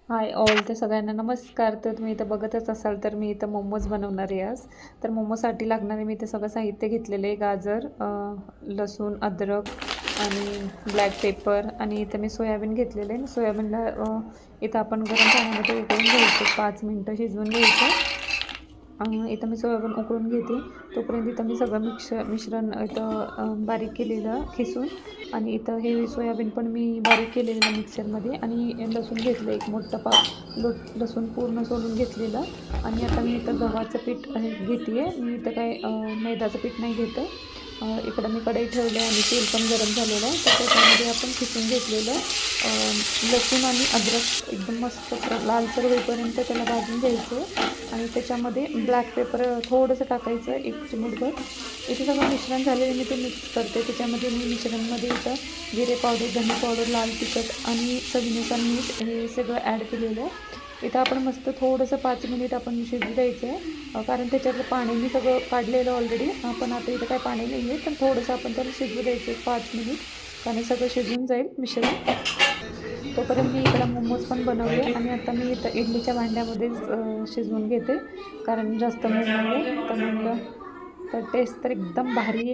Hi all, तर सगळ्यांना नमस्कार. तर तुम्ही इथं बघतच असाल तर मी इथं मोमोज बनवणार आहे आज. तर मोमोसाठी लागणारे मी इथे सगळं साहित्य घेतलेलं आहे. गाजर, लसूण, अद्रक आणि ब्लॅक पेपर आणि इथं मी सोयाबीन घेतलेलं आहे. सोयाबीनला इथं आपण गरम पाण्यामध्ये उकळून घ्यायचं, 5 मिनटं शिजवून घ्यायचं. इथं मी सोयाबीन उकळून घेते. तोपर्यंत इथं मी सगळं मिश्रण इथं बारीक केलेलं खिसून, आणि इथं हे सोयाबीन पण मी बारीक केलेलं मिक्सरमध्ये, आणि लसूण घेतलं एक मोठं लसूण पूर्ण सोलून घेतलेलं. आणि आता मी इथं गव्हाचं पीठ घेते आहे. मी इथं काय मैद्याचं पीठ नाही घेत. इकडं मी कढई ठेवलं आणि तेल पण गरम झालेलं आहे. तर त्याच्यामध्ये आपण खिसून घेतलेलं लसूण आणि अद्रक एकदम मस्त लालसर होईपर्यंत त्याला भाजून घ्यायचं. आणि त्याच्यामध्ये ब्लॅक पेपर थोडंसं टाकायचं, एक चिमूटभर. इथे सगळं मिश्रण झालेलं मी ते मिक्स करते. त्याच्यामध्ये मी मिश्रणमध्ये इथं जिरे पावडर, धने पावडर, लाल तिखट आणि चवीनुसार मीठ हे सगळं ॲड केलेलं आहे. इथं आपण मस्त थोडंसं 5 मिनिट आपण शिजू द्यायचं आहे, कारण त्याच्यातलं पाणी मी सगळं काढलेलं ऑलरेडी. आपण आता इथं काय पाणी नाही आहे, तर थोडंसं आपण त्याला शिजू द्यायचं 5 मिनिट, कारण सगळं शिजून जाईल मिश्रण. तोपर्यंत मी इकडं मोमोज पण बनवले, आणि आता मी इथं इडलीच्या भांड्यामध्येच शिजवून घेते, कारण जास्त मोमो आहे तर म्हणलं. तर टेस्ट तर एकदम भारी आहे.